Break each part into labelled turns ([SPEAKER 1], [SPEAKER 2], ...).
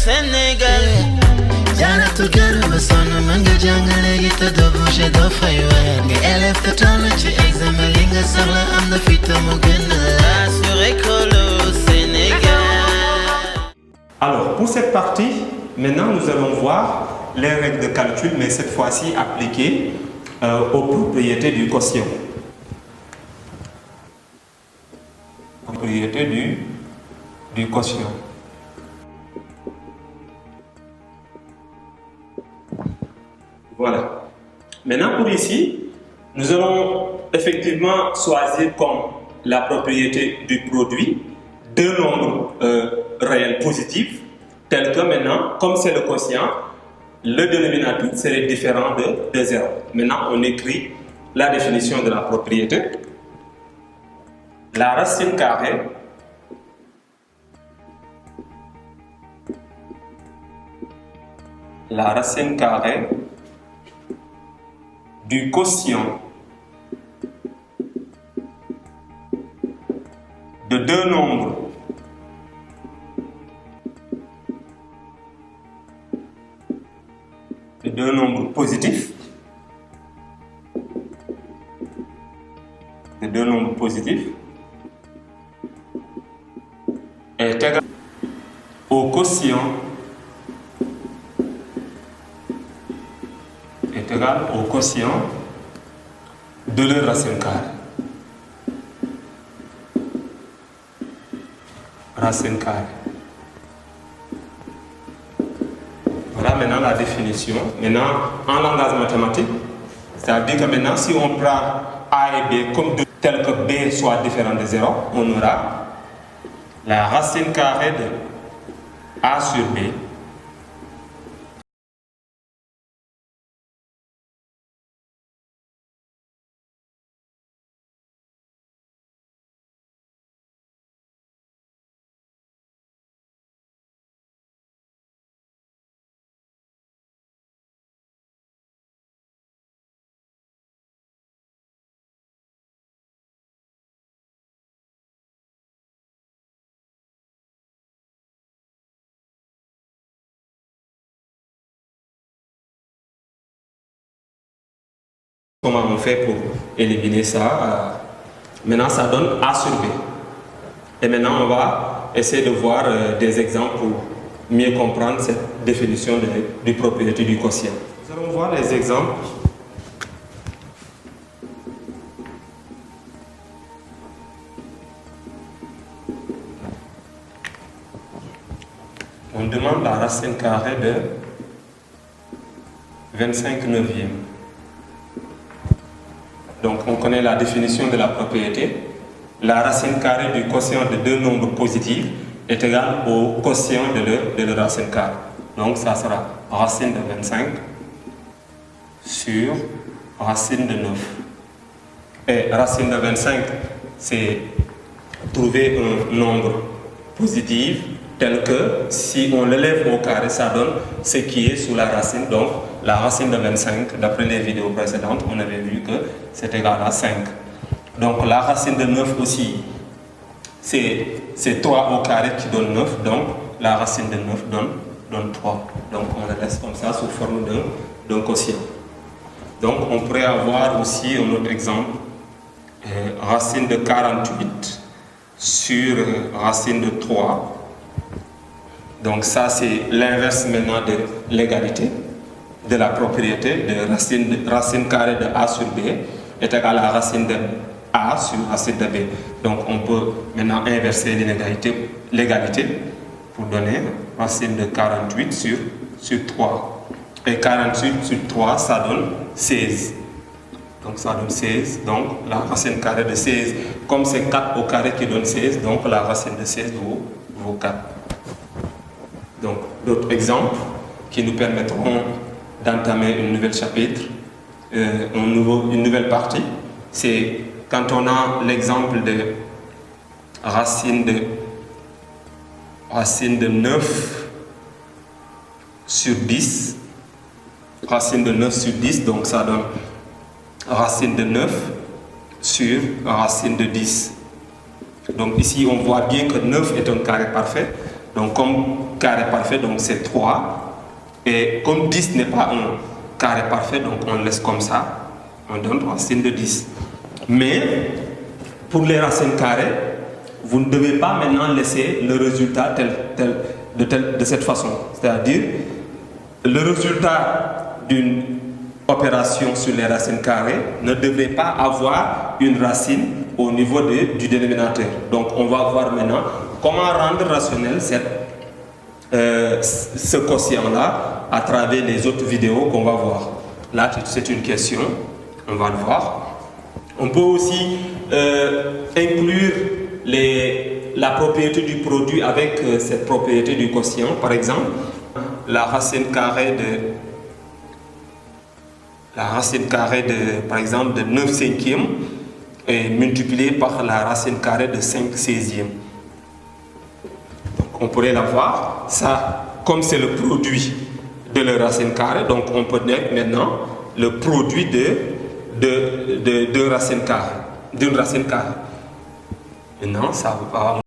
[SPEAKER 1] Sénégal.
[SPEAKER 2] Jana to kër ba sonn mën nga jàngale gi te doo bouger doo fay weer nga élève te toll ci examen li nga soxla am na fi te mu gën
[SPEAKER 1] la sur école au Sénégal.
[SPEAKER 3] Alors pour cette partie, maintenant nous allons voir les règles de calcul, mais cette fois-ci appliquées aux propriétés du quotient. Propriété du quotient. Voilà. Maintenant pour ici, nous allons effectivement choisir comme la propriété du produit deux nombres réels positifs, tels que maintenant, comme c'est le quotient, le dénominateur serait différent de 0. Maintenant, on écrit la définition de la propriété. La racine carrée du quotient de deux nombres positifs est égal au quotient de leur racine carrée. Voilà maintenant la définition. Maintenant, en langage mathématique, c'est-à-dire que maintenant, si on prend A et B comme deux, tel que B soit différent de 0, on aura la racine carrée de A sur B Comment on fait pour éliminer ça? Maintenant, ça donne A sur B. Et maintenant, on va essayer de voir des exemples pour mieux comprendre cette définition de propriété du quotient. Nous allons voir les exemples. On demande la racine carrée de 25 neuvième. Donc, on connaît la définition de la propriété. La racine carrée du quotient de deux nombres positifs est égale au quotient de leur racine carrée. Donc, ça sera racine de 25 sur racine de 9. Et racine de 25, c'est trouver un nombre positif tel que si on l'élève au carré, ça donne ce qui est sous la racine. Donc, la racine de 25, d'après les vidéos précédentes, on avait vu que c'est égal à 5. Donc, la racine de 9 aussi, c'est 3 au carré qui donne 9. Donc, la racine de 9 donne 3. Donc, on le laisse comme ça sous forme d'un quotient. Donc, on pourrait avoir aussi un autre exemple. Racine de 48 sur racine de 3. Donc, ça, c'est l'inverse maintenant de l'égalité, de la propriété de racine carrée de A sur B est égale à racine de A sur racine de B. Donc on peut maintenant inverser l'égalité pour donner racine de 48 sur 3. Et 48 sur 3, ça donne 16. Donc ça donne 16. Donc la racine carrée de 16, comme c'est 4 au carré qui donne 16, donc la racine de 16 vaut 4. Donc d'autres exemples qui nous permettront d'entamer un nouvel chapitre, une nouvelle partie, c'est quand on a l'exemple de racine de 9 sur 10, racine de 9 sur 10, donc ça donne racine de 9 sur racine de 10. Donc ici on voit bien que 9 est un carré parfait, donc comme carré parfait, donc c'est 3. Et comme 10 n'est pas un carré parfait, donc on laisse comme ça, on donne racine de 10. Mais pour les racines carrées, vous ne devez pas maintenant laisser le résultat de cette façon. C'est-à-dire, le résultat d'une opération sur les racines carrées ne devrait pas avoir une racine au niveau du dénominateur. Donc on va voir maintenant comment rendre rationnel ce quotient-là à travers les autres vidéos qu'on va voir. Là, c'est une question, on va le voir. On peut aussi inclure la propriété du produit avec cette propriété du quotient. Par exemple, la racine carrée par exemple, de 9 cinquièmes est multipliée par la racine carrée de 5 seizièmes. Donc on pourrait la voir. Ça, comme c'est le produit de la racine carrée, donc on peut mettre maintenant le produit de racine carrée, d'une racine carrée. Maintenant, ça va.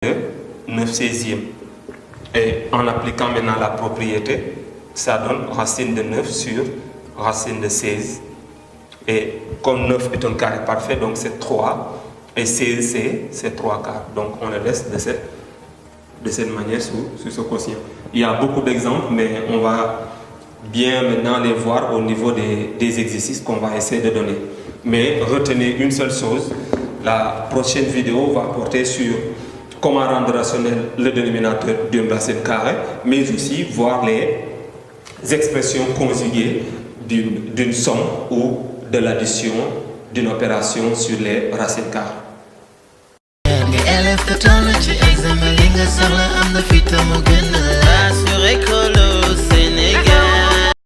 [SPEAKER 3] De 9 seizièmes. Et en appliquant maintenant la propriété, ça donne racine de 9 sur racine de 16. Et comme 9 est un carré parfait, donc c'est 3. Et 16, c'est 3 quarts. Donc on le laisse de cette manière sur ce quotient. Il y a beaucoup d'exemples, mais on va bien maintenant les voir au niveau des exercices qu'on va essayer de donner. Mais retenez une seule chose, la prochaine vidéo va porter sur comment rendre rationnel le dénominateur d'une racine carrée, mais aussi voir les expressions conjuguées d'une somme ou de l'addition d'une opération sur les racines carrées.
[SPEAKER 2] Elef te toll ci examen li nga soxla am na fi te mu gën a
[SPEAKER 1] Assuré Colo